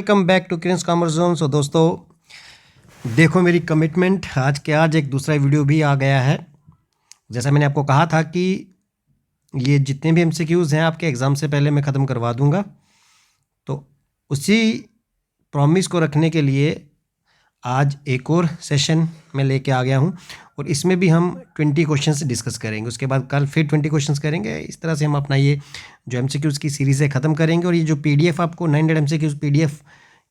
Welcome back to Krins commerce zone. So दोस्तों, देखो मेरी कमिटमेंट, आज के आज एक दूसरा वीडियो भी आ गया है। जैसा मैंने आपको कहा था कि ये जितने भी एमसीक्यूज़ हैं आपके एग्ज़ाम से पहले मैं ख़त्म करवा दूंगा, तो उसी प्रॉमिस को रखने के लिए आज एक और सेशन में लेके आ गया हूँ और इसमें भी हम 20 क्वेश्चंस डिस्कस करेंगे। उसके बाद कल फिर 20 क्वेश्चंस करेंगे। इस तरह से हम अपना ये जो एमसीक्यूज़ की सीरीज़ है ख़त्म करेंगे। और ये जो पीडीएफ आपको 900 एमसीक्यूज़ पीडीएफ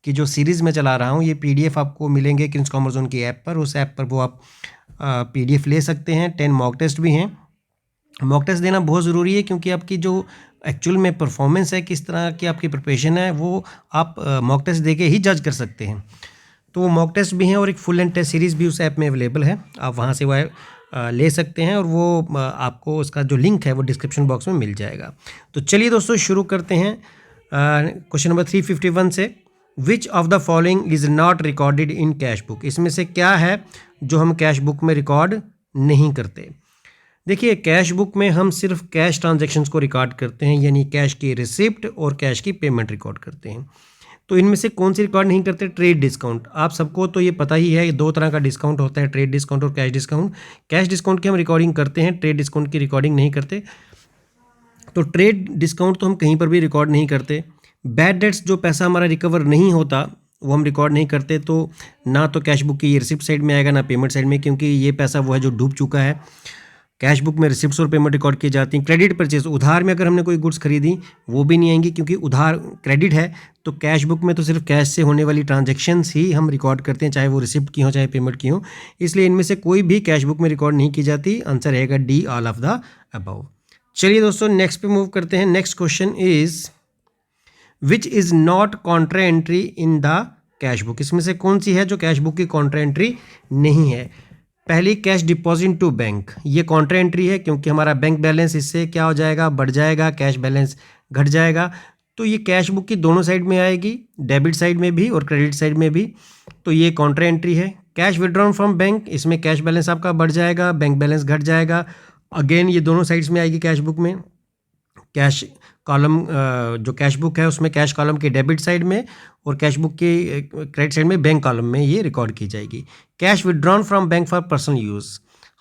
की जो सीरीज़ में चला रहा हूँ, ये पीडीएफ आपको मिलेंगे क्रिंस कॉमर्स जोन की ऐप पर। उस ऐप पर वो आप पीडीएफ ले सकते हैं। 10 मॉक टेस्ट भी हैं। मॉक टेस्ट देना बहुत ज़रूरी है क्योंकि आपकी जो एक्चुअल में परफॉर्मेंस है, किस तरह की आपकी प्रिपरेशन है, वो आप मॉक टेस्ट दे के ही जज कर सकते हैं। तो वो मॉक टेस्ट भी हैं और एक फुल लेंथ टेस्ट सीरीज़ भी उस ऐप में अवेलेबल है। आप वहाँ से वो ले सकते हैं और वो आपको उसका जो लिंक है वो डिस्क्रिप्शन बॉक्स में मिल जाएगा। तो चलिए दोस्तों, शुरू करते हैं क्वेश्चन नंबर 351 से। Which of the following is not recorded in cash book? इसमें से क्या है जो हम कैश बुक में रिकॉर्ड नहीं करते? देखिए, कैश बुक में हम सिर्फ कैश ट्रांजैक्शंस को रिकॉर्ड करते हैं, यानी कैश की रिसिप्ट और कैश की पेमेंट रिकॉर्ड करते हैं। तो इनमें से कौन सी रिकॉर्ड नहीं करते? Trade discount. आप सबको तो ये पता ही है, दो तरह का डिस्काउंट होता है, ट्रेड डिस्काउंट और कैश डिस्काउंट। कैश डिस्काउंट की हम रिकॉर्डिंग करते हैं, ट्रेड डिस्काउंट की रिकॉर्डिंग नहीं करते। तो ट्रेड डिस्काउंट तो हम कहीं पर भी रिकॉर्ड नहीं करते। बैड डेट्स, जो पैसा हमारा रिकवर नहीं होता, वो हम रिकॉर्ड नहीं करते। तो ना तो कैश बुक की ये रिसिप्ट साइड में आएगा, ना पेमेंट साइड में, क्योंकि ये पैसा वो है जो डूब चुका है। कैश बुक में रिसिप्ट्स और पेमेंट रिकॉर्ड की जाती हैं। क्रेडिट परचेज, उधार में अगर हमने कोई गुड्स खरीदी, वो भी नहीं आएंगी क्योंकि उधार क्रेडिट है। तो कैश बुक में तो सिर्फ कैश से होने वाली ट्रांजैक्शंस ही हम रिकॉर्ड करते हैं, चाहे वो रिसिप्ट की हो चाहे पेमेंट की हो। इसलिए इनमें से कोई भी कैश बुक में रिकॉर्ड नहीं की जाती। आंसर रहेगा D, all of the above. चलिए दोस्तों, नेक्स्ट पे मूव करते हैं। Next question is which is not Contra entry in the cash book? इसमें से कौन सी है जो कैश बुक की कॉन्ट्रा एंट्री नहीं है? पहली, कैश डिपॉजिट टू बैंक। ये कॉन्ट्रा एंट्री है क्योंकि हमारा बैंक बैलेंस इससे क्या हो जाएगा? बढ़ जाएगा, कैश बैलेंस घट जाएगा। तो ये कैश बुक की दोनों साइड में आएगी, डेबिट साइड में भी और क्रेडिट साइड में भी। तो ये कॉन्ट्रा एंट्री है। कैश विड्रॉन फ्रॉम बैंक, इसमें कैश बैलेंस आपका बढ़ जाएगा, बैंक बैलेंस घट जाएगा। अगेन ये दोनों साइड्स में आएगी कैश बुक में। कैश कॉलम, जो कैश बुक है उसमें कैश कॉलम के डेबिट साइड में और कैश बुक के क्रेडिट साइड में बैंक कॉलम में ये रिकॉर्ड की जाएगी। Cash withdrawn from bank for personal use,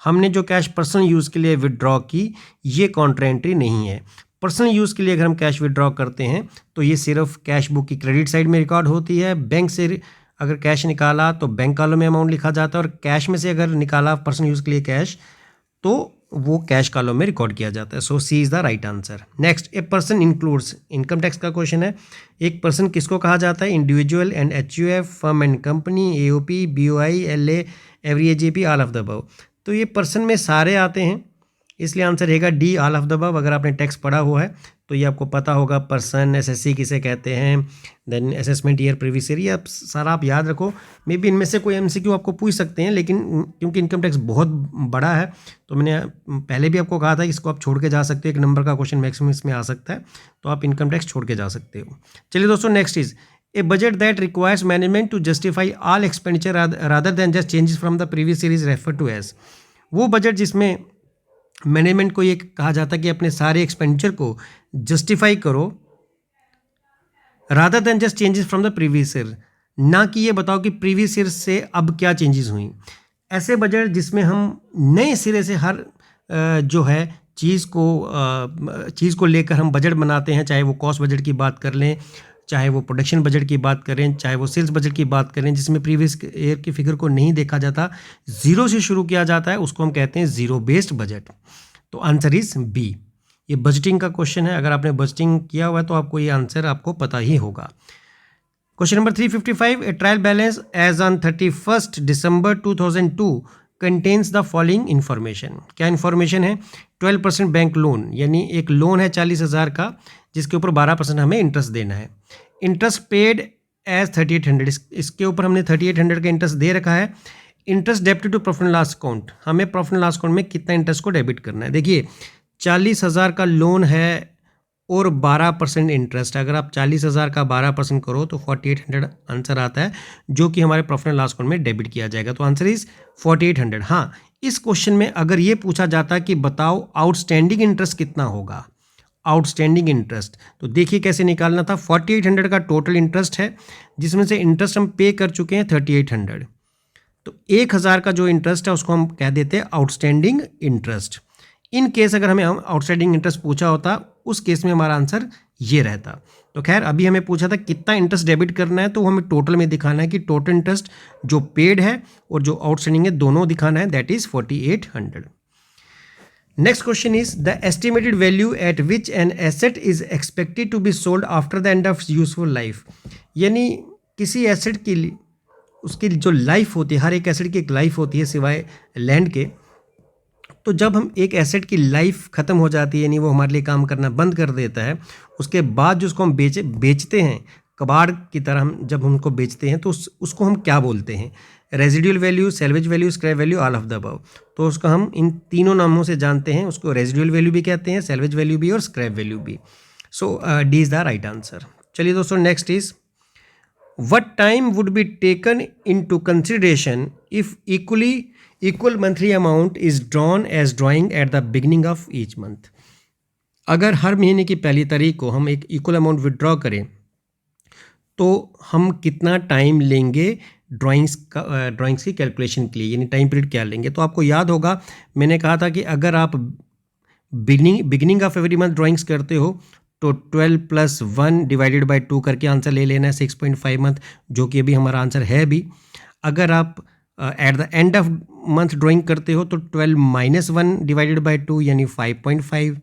हमने जो कैश पर्सनल यूज़ के लिए विड्रॉ की, ये कॉन्ट्रा एंट्री नहीं है। पर्सनल यूज़ के लिए अगर हम कैश विड्रॉ करते हैं तो ये सिर्फ कैश बुक की क्रेडिट साइड में रिकॉर्ड होती है। बैंक से अगर कैश निकाला तो बैंक कॉलम में अमाउंट लिखा जाता है, और कैश में से अगर निकाला पर्सनल यूज़ के लिए कैश, तो वो कैश कॉलम में रिकॉर्ड किया जाता है। So C is the right answer. Next, a person includes, income tax का क्वेश्चन है। एक पर्सन किसको कहा जाता है? Individual and HUF, firm and company, AOP, BOI, LA, every AJP, all of the above. तो ये पर्सन में सारे आते हैं, इसलिए आंसर रहेगा D, all of the above. अगर आपने टैक्स पढ़ा हुआ है तो ये आपको पता होगा। पर्सन, एसएससी किसे कहते हैं, then assessment year, previous year, ये आप सारा आप याद रखो। मे बी इनमें से कोई एमसीक्यू आपको पूछ सकते हैं, लेकिन क्योंकि इनकम टैक्स बहुत बड़ा है तो मैंने पहले भी आपको कहा था कि इसको आप छोड़ के जा सकते हो। एक नंबर का क्वेश्चन मैक्सिमम इसमें आ सकता है, तो आप इनकम टैक्स छोड़ के जा सकते हो। चलिए दोस्तों, next is a budget that requires management to justify all expenditure rather than just changes from the previous year is refer to as. वो बजट जिसमें मैनेजमेंट को ये कहा जाता है कि अपने सारे एक्सपेंडिचर को जस्टिफाई करो, rather than just changes from the previous year, ना कि ये बताओ कि प्रीवियस ईयर से अब क्या चेंजेस हुई। ऐसे बजट जिसमें हम नए सिरे से हर जो है चीज़ को लेकर हम बजट बनाते हैं, चाहे वो कॉस्ट बजट की बात कर लें, चाहे वो प्रोडक्शन बजट की बात करें, चाहे वो सेल्स बजट की बात करें, जिसमें प्रीवियस ईयर की फिगर को नहीं देखा जाता, ज़ीरो से शुरू किया जाता है, उसको हम कहते हैं ज़ीरो बेस्ड बजट। तो आंसर इज बी। ये बजटिंग का क्वेश्चन है। अगर आपने बजटिंग किया हुआ है तो आपको ये आंसर आपको पता ही होगा। Question number 355, a trial balance as on 31 December 2002 contains the following information. क्या इन्फॉर्मेशन है? 12% बैंक लोन, यानी एक लोन है 40,000 का, जिसके ऊपर 12% हमें इंटरेस्ट देना है। इंटरेस्ट पेड एज 3800, इसके ऊपर हमने 3800 का इंटरेस्ट दे रखा है। Interest debited to profit and loss account, हमें प्रॉफिट एंड लॉस अकाउंट में कितना इंटरेस्ट को डेबिट करना है। देखिए, 40,000 का लोन है और 12% इंटरेस्ट। अगर आप 40,000 का 12% करो तो 4800 आंसर आता है, जो कि हमारे प्रॉफिट एंड लॉस अकाउंट में डेबिट किया जाएगा। तो आंसर इज 4800। हाँ, इस क्वेश्चन में अगर ये पूछा जाता कि बताओ आउटस्टैंडिंग इंटरेस्ट कितना होगा, आउटस्टैंडिंग इंटरेस्ट। तो देखिए कैसे निकालना था। 4800 का टोटल इंटरेस्ट है, जिसमें से इंटरेस्ट हम पे कर चुके हैं 3800। तो 1000 का जो इंटरेस्ट है उसको हम कह देते हैं आउटस्टैंडिंग इंटरेस्ट। इन केस अगर हमें आउटस्टैंडिंग इंटरेस्ट पूछा होता, उस केस में हमारा आंसर ये रहता। तो खैर अभी हमें पूछा था कितना इंटरेस्ट डेबिट करना है, तो हमें टोटल में दिखाना है कि टोटल इंटरेस्ट जो पेड है और जो आउटस्टैंडिंग है दोनों दिखाना है, that is 4800। Next question is the estimated value at which an asset is expected to be sold after the end of useful life. यानी किसी एसेट की उसकी जो लाइफ होती है, हर एक एसेट की एक लाइफ होती है सिवाय लैंड के। तो जब हम एक एसेट की लाइफ ख़त्म हो जाती है, यानी वो हमारे लिए काम करना बंद कर देता है, उसके बाद जो उसको हम बेचते हैं कबाड़ की तरह, हम जब उनको बेचते हैं तो उसको हम क्या बोलते हैं? Residual value, salvage value, scrap value, all of the above. तो उसको हम इन तीनों नामों से जानते हैं। उसको रेजिडुअल वैल्यू भी कहते हैं, सैल्वेज वैल्यू भी और स्क्रैप वैल्यू भी। So D is the right answer. चलिए दोस्तों, next is what time would be taken into consideration if equal monthly amount is drawn as drawing at the beginning of each month। अगर हर महीने की पहली तारीख को हम एक इक्वल अमाउंट विड्रॉ करें तो हम कितना टाइम लेंगे ड्राइंग्स की कैलकुलेशन के लिए, यानी टाइम पीरियड क्या लेंगे। तो आपको याद होगा मैंने कहा था कि अगर आप beginning of every month drawings करते हो तो 12 + 1 डिवाइडेड बाय 2 करके आंसर ले लेना है 6.5 मंथ, जो कि अभी हमारा आंसर है भी। अगर आप eight the end of month drawing करते हो तो 12 - 1 डिवाइडेड बाय 2 यानी 5.5।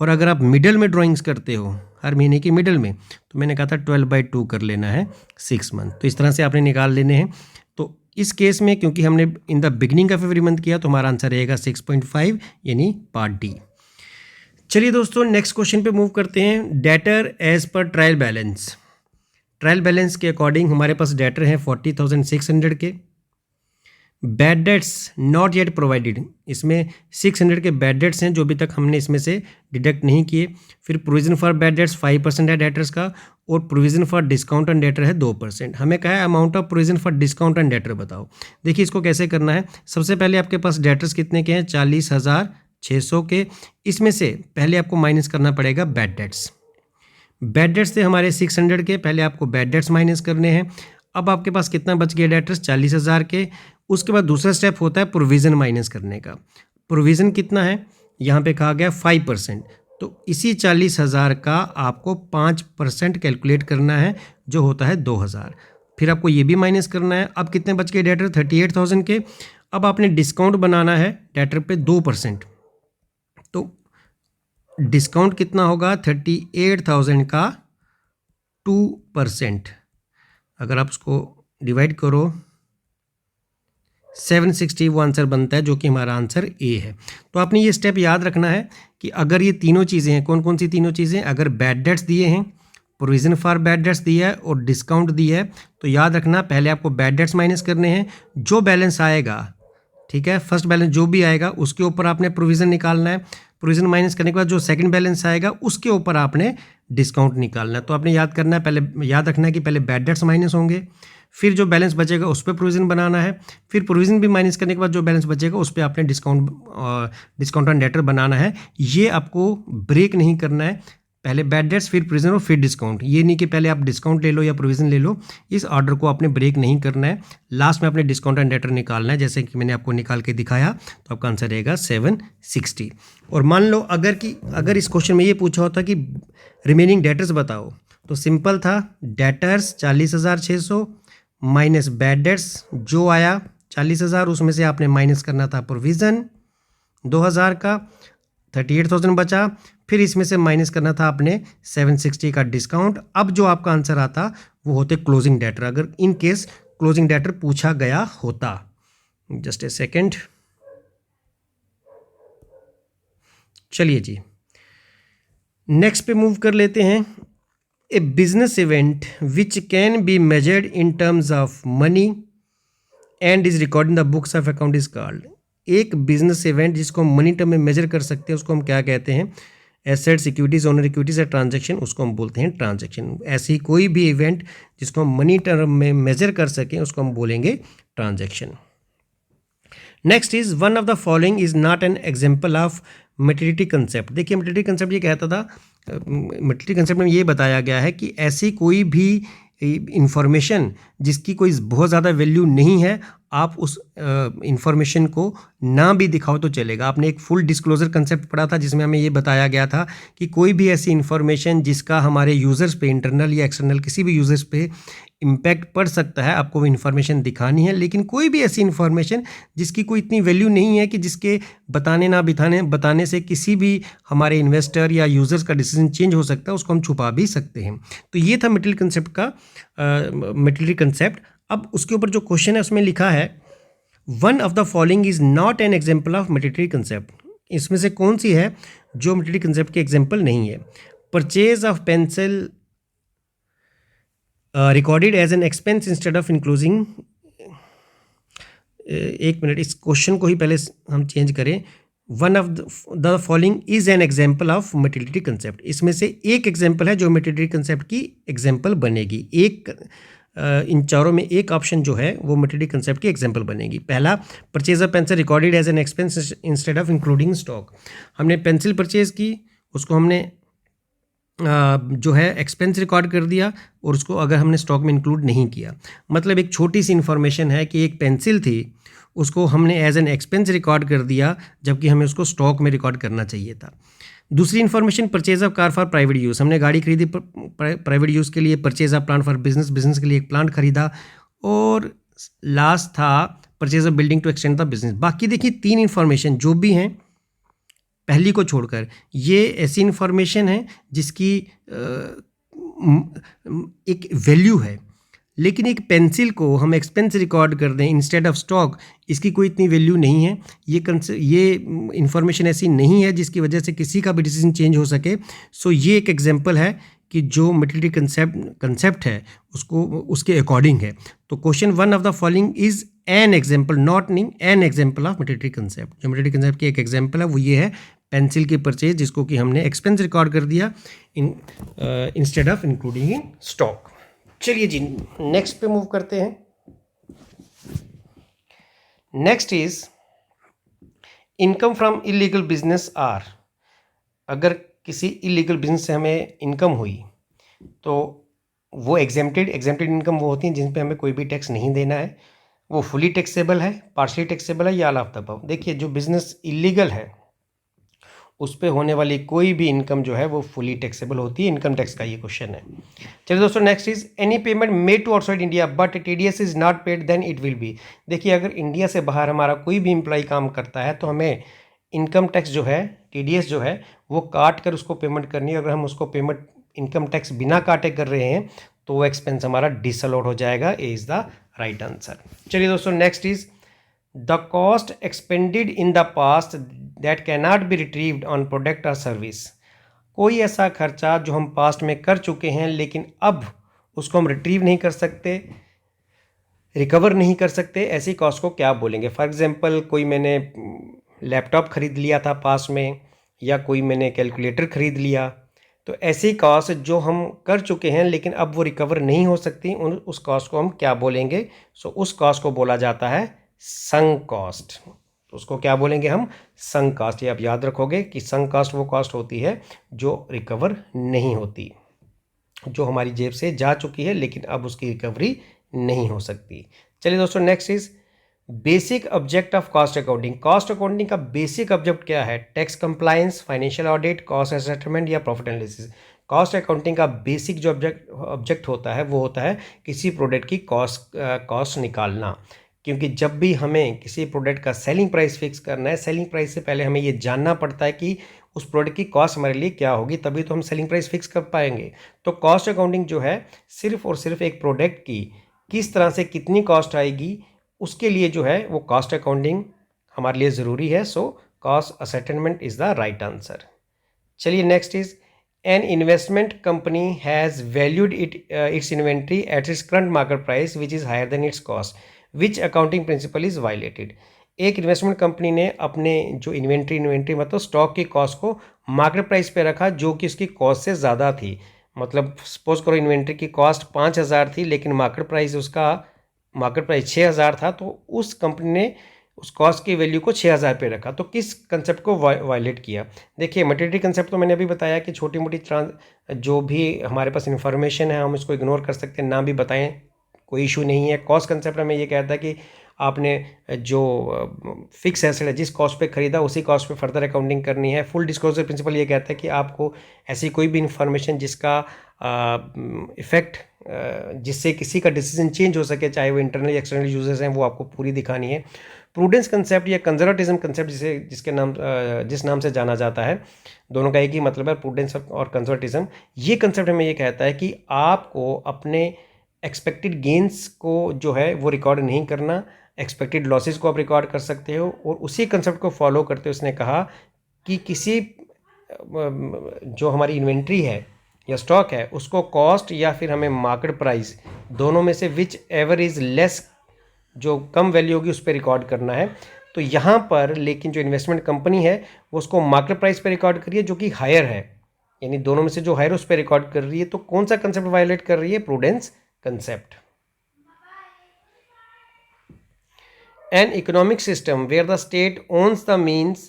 और अगर आप मिडल में ड्राइंग्स करते हो हर महीने की मिडल में, तो मैंने कहा था 12/2 कर लेना है 6 मंथ। तो इस तरह से आपने निकाल लेने हैं। तो इस केस में क्योंकि हमने in the beginning of every month किया तो हमारा आंसर रहेगा 6.5 यानी पार्ट डी। चलिए दोस्तों, नेक्स्ट क्वेश्चन पे मूव करते हैं। Debtor as per trial balance. Trial balance के अकॉर्डिंग हमारे पास डेटर हैं 40,600 के। Bad debts not yet provided, इसमें 600 के बैड डेट्स हैं जो अभी तक हमने इसमें से डिडक्ट नहीं किए। फिर प्रोविजन फॉर बैड डेट्स 5% है डेटर्स का, और provision for discount and debtor है 2%। हमें कहा है amount of provision for discount and debtor बताओ। देखिए इसको कैसे करना है। सबसे पहले आपके पास डेटर्स कितने के हैं? 40,600 के। इसमें से पहले आपको माइनस करना पड़ेगा बैड डेट्स। बैड डेट्स थे हमारे 600 के, पहले आपको बैड डेट्स माइनस करने हैं। अब आपके पास कितना बच गया डेटर्स? 40,000 के। उसके बाद दूसरा स्टेप होता है प्रोविज़न माइनस करने का। प्रोविज़न कितना है? यहाँ पे कहा गया 5%। तो इसी 40,000 का आपको 5% कैलकुलेट करना है, जो होता है 2,000। फिर आपको ये भी माइनस करना है। अब कितने बच गए डेटर? 38,000 के। अब आपने डिस्काउंट बनाना है डेटर पे 2%। तो डिस्काउंट कितना होगा? 38,000 का 2%। अगर आप उसको डिवाइड करो 760, वो आंसर बनता है, जो कि हमारा आंसर ए है। तो आपने ये स्टेप याद रखना है कि अगर ये तीनों चीज़ें हैं, कौन कौन सी तीनों चीज़ें? अगर बैड डेट्स दिए हैं, प्रोविजन फॉर बैड डेट्स दिया है और डिस्काउंट दिया है, तो याद रखना पहले आपको बैड डेट्स माइनस करने हैं। जो बैलेंस आएगा, ठीक है, फर्स्ट बैलेंस जो भी आएगा उसके ऊपर आपने प्रोविज़न निकालना है। प्रोविज़न माइनस करने के बाद जो सेकंड बैलेंस आएगा उसके ऊपर आपने डिस्काउंट निकालना है। तो आपने याद करना है, पहले याद रखना है कि पहले बैड डेट्स माइनस होंगे, फिर जो बैलेंस बचेगा उस पर प्रोविज़न बनाना है, फिर प्रोविज़न भी माइनस करने के बाद जो बैलेंस बचेगा उस पर आपने डिस्काउंट एंड डेटर बनाना है। ये आपको ब्रेक नहीं करना है, पहले बैड डेट्स फिर प्रोविज़न और फिर डिस्काउंट। ये नहीं कि पहले आप डिस्काउंट ले लो या प्रोविज़न ले लो, इस ऑर्डर को आपने ब्रेक नहीं करना है। लास्ट में आपने डिस्काउंट एंड डेटर निकालना है, जैसे कि मैंने आपको निकाल के दिखाया। तो आपका आंसर रहेगा 760। और मान लो अगर इस क्वेश्चन में ये पूछा होता कि रिमेनिंग डेटर्स बताओ, तो सिंपल था, डेटर्स 40,600 माइनस बैड डेट्स जो आया 40,000, उसमें से आपने माइनस करना था प्रोविज़न 2,000 का, 38,000 बचा। फिर इसमें से माइनस करना था आपने 760 का डिस्काउंट। अब जो आपका आंसर आता वो होते क्लोजिंग डेटर, अगर इन केस क्लोजिंग डेटर पूछा गया होता। Just a second. चलिए जी, नेक्स्ट पे मूव कर लेते हैं। A business event which can be measured in terms of money and is record in the books of account is called. एक बिजनेस इवेंट जिसको मनी टर्म में मेजर कर सकते हैं उसको हम क्या कहते हैं? एसेट्स, इक्विटीज, ओनर इक्विटीज या ट्रांजैक्शन, उसको हम बोलते हैं ट्रांजैक्शन। ऐसी कोई भी इवेंट जिसको हम मनी टर्म में मेजर कर सकें उसको हम बोलेंगे transaction. Next is one of the following is not an example of materiality concept. देखिए मेटिलिटी कंसेप्ट ये कहता था, मेटिलिटी कंसेप्ट में ये बताया गया है कि ऐसी कोई भी इंफॉर्मेशन जिसकी कोई बहुत ज़्यादा वैल्यू नहीं है, आप उस इंफॉर्मेशन को ना भी दिखाओ तो चलेगा। आपने एक फुल डिस्क्लोजर कंसेप्ट पढ़ा था जिसमें हमें ये बताया गया था कि कोई भी ऐसी इंफॉर्मेशन जिसका हमारे यूज़र्स पे, इंटरनल या एक्सटर्नल किसी भी यूज़र्स पे इम्पैक्ट पड़ सकता है, आपको वो इन्फॉर्मेशन दिखानी है। लेकिन कोई भी ऐसी इन्फॉर्मेशन जिसकी कोई इतनी वैल्यू नहीं है कि जिसके बताने से किसी भी हमारे इन्वेस्टर या यूज़र्स का डिसीजन चेंज हो सकता है, उसको हम छुपा भी सकते हैं। तो ये था मेटिलिटी कंसेप्ट का मेटिलिटी कंसेप्ट। अब उसके ऊपर जो क्वेश्चन है उसमें लिखा है one of the following is not an example of materiality concept. इसमें से कौन सी है जो मेटिलिटी कंसेप्ट की एग्जाम्पल नहीं है? Purchase of pencil recorded as an expense instead of including. एक मिनट, इस क्वेश्चन को ही पहले हम चेंज करें। One of the following is an example of materiality concept. इसमें से एक एग्जाम्पल है जो मेटिलिटी कंसेप्ट की एग्जाम्पल बनेगी। इन चारों में एक ऑप्शन जो है वो मेटिलिटी कंसेप्ट की एग्जाम्पल बनेगी। पहला, purchase of pencil recorded as an expense instead of including stock. हमने पेंसिल परचेज की, उसको हमने जो है एक्सपेंस रिकॉर्ड कर दिया और उसको अगर हमने स्टॉक में इंक्लूड नहीं किया। मतलब एक छोटी सी इन्फॉर्मेशन है कि एक पेंसिल थी, उसको हमने एज एन एक्सपेंस रिकॉर्ड कर दिया जबकि हमें उसको स्टॉक में रिकॉर्ड करना चाहिए था। दूसरी information, purchase of car for private use. हमने गाड़ी खरीदी प्राइवेट यूज़ के लिए। Purchase of plant for business के लिए एक प्लांट खरीदा। और लास्ट था purchase of building to extend the business. बाकी देखिए तीन इन्फॉर्मेशन जो भी हैं पहली को छोड़कर, ये ऐसी इन्फॉर्मेशन है जिसकी एक वैल्यू है। लेकिन एक पेंसिल को हम एक्सपेंस रिकॉर्ड कर दें इंस्टेड ऑफ स्टॉक, इसकी कोई इतनी वैल्यू नहीं है। ये इन्फॉर्मेशन ऐसी नहीं है जिसकी वजह से किसी का भी डिसीजन चेंज हो सके। सो ये एक एग्जांपल है कि जो मेटिलिटी कंसेप्ट है उसको उसके अकॉर्डिंग है। तो question one of the following is an example, not mean an example of materiality concept. जो मेटिलिटी कंसेप्ट की एक एग्जाम्पल है वो ये है पेंसिल की परचेज, जिसको कि हमने एक्सपेंस रिकॉर्ड कर दिया instead of including in stock. चलिए जी नेक्स्ट पे मूव करते हैं। Next is income from illegal business are. अगर किसी इलीगल बिजनेस से हमें इनकम हुई तो वो एग्जेम्प्टेड इनकम वो होती है जिन पे हमें कोई भी टैक्स नहीं देना है। वो फुली टैक्सेबल है, पार्शली टैक्सेबल है या ऑल ऑफ द अबव। देखिए जो बिजनेस इलीगल है उस पे होने वाली कोई भी इनकम जो है वो फुली टैक्सेबल होती है। इनकम टैक्स का ये क्वेश्चन है। चलिए दोस्तों next is any payment made to outside India but TDS is not paid then it will be. देखिए अगर इंडिया से बाहर हमारा कोई भी एम्प्लॉय काम करता है तो हमें इनकम टैक्स जो है, टीडीएस जो है वो काट कर उसको पेमेंट करनी है। अगर हम उसको पेमेंट इनकम टैक्स बिना काटे कर रहे हैं तो वो एक्सपेंस हमारा डिसअलाउड हो जाएगा। A is the right answer. चलिए दोस्तों next is the cost expanded in the past that can not be retrieved on product और सर्विस। कोई ऐसा खर्चा जो हम पास्ट में कर चुके हैं लेकिन अब उसको हम रिट्रीव नहीं कर सकते, रिकवर नहीं कर सकते, ऐसी कॉस्ट को क्या बोलेंगे? फॉर एग्जांपल कोई मैंने लैपटॉप खरीद लिया था पास में, या कोई मैंने कैलकुलेटर खरीद लिया, तो ऐसी कॉस्ट जो हम कर चुके हैं लेकिन अब वो रिकवर नहीं हो सकती, उस कॉस्ट को हम क्या बोलेंगे? सो उस कॉस्ट को बोला जाता है संक कॉस्ट। तो उसको क्या बोलेंगे हम? Sunk cost. ये आप याद रखोगे कि संक कॉस्ट वो कॉस्ट होती है जो रिकवर नहीं होती, जो हमारी जेब से जा चुकी है लेकिन अब उसकी रिकवरी नहीं हो सकती। चलिए दोस्तों next is basic object of cost accounting. Cost accounting का बेसिक ऑब्जेक्ट क्या है? Tax compliance, financial audit, cost assessment या प्रॉफिट एनालिसिस। कॉस्ट अकाउंटिंग का बेसिक जो ऑब्जेक्ट होता है वो होता है किसी प्रोडक्ट की कॉस्ट निकालना। क्योंकि जब भी हमें किसी प्रोडक्ट का सेलिंग प्राइस फिक्स करना है, सेलिंग प्राइस से पहले हमें ये जानना पड़ता है कि उस प्रोडक्ट की कॉस्ट हमारे लिए क्या होगी, तभी तो हम सेलिंग प्राइस फिक्स कर पाएंगे। तो कॉस्ट अकाउंटिंग जो है सिर्फ और सिर्फ एक प्रोडक्ट की किस तरह से कितनी कॉस्ट आएगी उसके लिए जो है वो कॉस्ट अकाउंटिंग हमारे लिए ज़रूरी है। So cost assessment is the right answer. चलिए next is an investment company has valued its inventory at its current market price which is higher than its cost, which accounting principle is violated. एक investment company ने अपने जो inventory मतलब stock की cost को market price पे रखा जो कि उसकी कॉस्ट से ज़्यादा थी। मतलब सपोज करो इन्वेंट्री की कॉस्ट 5,000 थी लेकिन मार्केट प्राइस 6,000 था, तो उस कंपनी ने उस कॉस्ट की वैल्यू को 6,000 पे रखा, तो किस कंसेप्ट को वायलेट किया? देखिए मटेरियलिटी कंसेप्ट तो मैंने अभी बताया कि छोटी मोटी जो भी हमारे पास इंफॉर्मेशन है हम इसको इग्नोर कर सकते हैं, ना भी बताएं कोई इशू नहीं है। कॉस्ट कंसेप्ट हमें ये कहता है कि आपने जो फिक्स एसेट है जिस कॉस्ट पे खरीदा उसी कॉस्ट पे फर्दर अकाउंटिंग करनी है। फुल डिस्क्लोजर प्रिंसिपल ये कहता है कि आपको ऐसी कोई भी इंफॉर्मेशन जिसका इफेक्ट जिससे किसी का डिसीजन चेंज हो सके, चाहे वो इंटरनल या एक्सटर्नल यूजर्स हैं, वो आपको पूरी दिखानी है। प्रूडेंस कंसेप्ट या कंजर्वेटिज्म कंसेप्ट जिस नाम से जाना जाता है, दोनों का एक ही मतलब है, प्रूडेंस और कंजर्वेटिज्म। ये कंसेप्ट हमें ये कहता है कि आपको अपने एक्सपेक्टेड गेंस को जो है वो रिकॉर्ड नहीं करना, एक्सपेक्टेड लॉसेस को आप रिकॉर्ड कर सकते हो। और उसी कंसेप्ट को फॉलो करते हुए उसने कहा कि किसी जो हमारी इन्वेंट्री है या स्टॉक है उसको कॉस्ट या फिर हमें मार्केट प्राइस, दोनों में से विच एवर इज़ लेस, जो कम वैल्यू होगी उस पर रिकॉर्ड करना है। तो यहाँ पर लेकिन जो इन्वेस्टमेंट कंपनी है वो उसको मार्केट प्राइस पे रिकॉर्ड कर रही है जो कि हायर है, यानी दोनों में से जो हायर उस पर रिकॉर्ड कर रही है। तो कौन सा कंसेप्ट वायलेट कर रही है? Prudence concept. An economic system where the state owns the means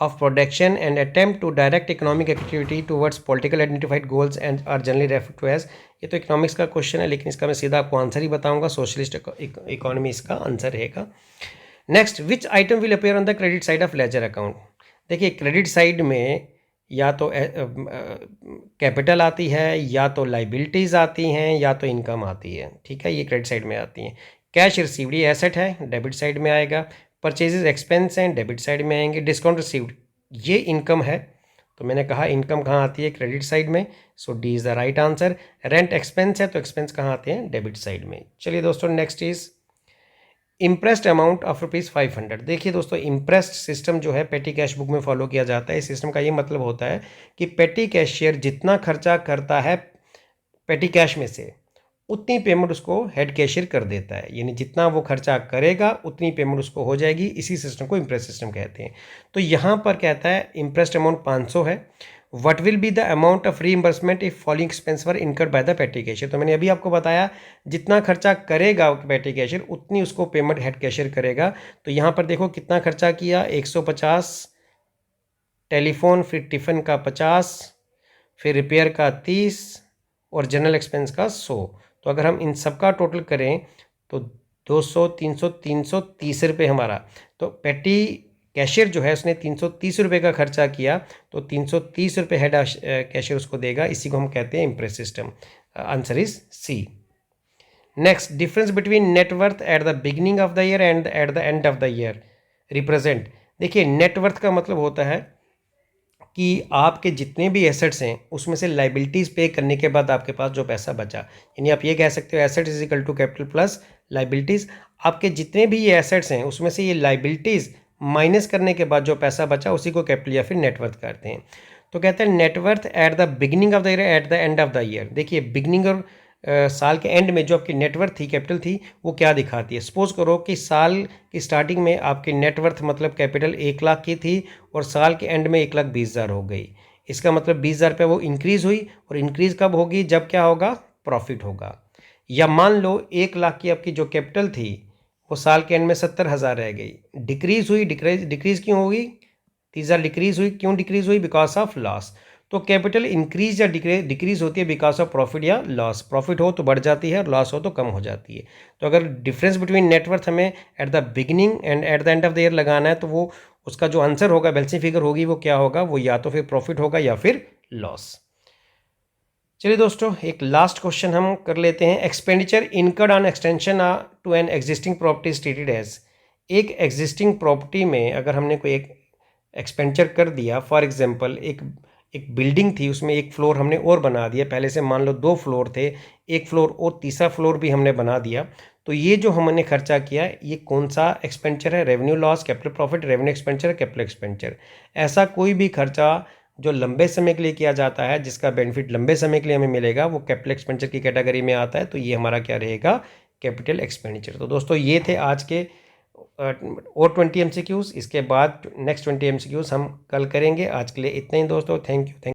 of production and attempt to direct economic activity towards political identified goals and are generally referred to as, ये तो economics का question है लेकिन इसका मैं सीधा आपको answer ही बताऊंगा, सोशलिस्ट इकोनॉमी इसका आंसर रहेगा। Next, which item will appear on the credit side of ledger account? देखिए क्रेडिट साइड में या तो कैपिटल आती है, या तो लाइबिलिटीज़ आती हैं, या तो इनकम आती है, ठीक है, ये क्रेडिट साइड में आती हैं। कैश रिसीव्ड ये एसेट है, डेबिट साइड में आएगा। परचेजेस एक्सपेंस हैं, डेबिट साइड में आएंगे। डिस्काउंट रिसीव्ड ये इनकम है, तो मैंने कहा इनकम कहाँ आती है? क्रेडिट साइड में, so D is the right answer. Rent expense है, तो एक्सपेंस कहाँ आते हैं? डेबिट साइड में। चलिए दोस्तों next is impressed amount of ₹500। देखिए दोस्तों इम्प्रेस्ड सिस्टम जो है पेटी कैश बुक में फॉलो किया जाता है। इस सिस्टम का ये मतलब होता है कि पेटी कैशियर जितना खर्चा करता है पेटी कैश में से उतनी पेमेंट उसको हेड कैशियर कर देता है, यानी जितना वो खर्चा करेगा उतनी पेमेंट उसको हो जाएगी। इसी सिस्टम को इम्प्रेस सिस्टम कहते हैं। तो यहाँ पर कहता है इम्प्रेस्ड अमाउंट 500 है। What will be the amount of reimbursement if following expense were incurred by the पेटी कैशियर? तो मैंने अभी आपको बताया जितना खर्चा करेगा पेटी कैशियर उतनी उसको पेमेंट हेड कैशियर करेगा। तो यहाँ पर देखो कितना खर्चा किया, 150 टेलीफोन, फिर टिफ़िन का 50, फिर रिपेयर का 30 और जनरल एक्सपेंस का 100। तो अगर हम इन सब का टोटल करें तो 200, 300, 330 रुपये हमारा। तो पेटी कैशियर जो है उसने 330 रुपये का खर्चा किया, तो 330 रुपये हेड कैशियर उसको देगा। इसी को हम कहते हैं imprest system. Answer is C. Next, difference between net worth at the beginning of the year and at the end of the year represent. देखिए नेटवर्थ का मतलब होता है कि आपके जितने भी एसेट्स हैं उसमें से लाइबिलिटीज़ पे करने के बाद आपके पास जो पैसा बचा, यानी आप ये कह सकते हो asset is equal to capital plus liabilities. आपके जितने भी ये एसेट्स हैं उसमें से ये लाइबिलिटीज़ माइनस करने के बाद जो पैसा बचा उसी को कैपिटल या फिर नेटवर्थ कहते हैं। तो कहते हैं net worth at the beginning of the year eight the end of the year. देखिए बिगिनिंग और साल के एंड में जो आपकी नेटवर्थ थी, कैपिटल थी, वो क्या दिखाती है? सपोज करो कि साल की स्टार्टिंग में आपकी नेटवर्थ मतलब कैपिटल 1 लाख की थी और साल के एंड में 1,20,000 हो गई। इसका मतलब 20,000 पे वो इंक्रीज़ हुई, और इंक्रीज़ कब होगी? जब क्या होगा? प्रॉफिट होगा। या मान लो 1 लाख की आपकी जो कैपिटल थी वो साल के एंड में 70,000 रह गई, डिक्रीज़ हुई। डिक्रीज़ क्यों होगी? 30,000 डिक्रीज़ हुई। क्यों डिक्रीज़ हुई? Because of loss. तो कैपिटल इंक्रीज या डिक्रीज होती है बिकॉज ऑफ प्रॉफिट या लॉस। प्रॉफिट हो तो बढ़ जाती है और लॉस हो तो कम हो जाती है। तो अगर डिफरेंस बिटवीन नेटवर्थ हमें eight the beginning and at the end of the year लगाना है तो वो उसका जो आंसर होगा, बैलेंसिंग फिगर होगी, वो क्या होगा? वो या तो फिर प्रॉफिट होगा या फिर लॉस। चलिए दोस्तों एक लास्ट क्वेश्चन हम कर लेते हैं। Expenditure incurred on extension to an existing property stated as. एक एग्जिस्टिंग प्रॉपर्टी में अगर हमने कोई एक एक्सपेंडिचर कर दिया, फॉर एग्जांपल एक बिल्डिंग थी उसमें एक फ्लोर हमने और बना दिया, पहले से मान लो 2 फ्लोर थे, एक फ्लोर और तीसरा फ्लोर भी हमने बना दिया। तो ये जो हमने खर्चा किया ये कौन सा एक्सपेंडिचर है? Revenue loss, capital profit, revenue expenditure, capital expenditure. ऐसा कोई भी खर्चा जो लंबे समय के लिए किया जाता है जिसका बेनिफिट लंबे समय के लिए हमें मिलेगा वो कैपिटल एक्सपेंडिचर की कैटेगरी में आता है। तो ये हमारा क्या रहेगा? Capital expenditure. तो दोस्तों ये थे आज के और 20 MCQs। इसके बाद नेक्स्ट 20 MCQs हम कल करेंगे। आज के लिए इतना ही दोस्तों। Thank you.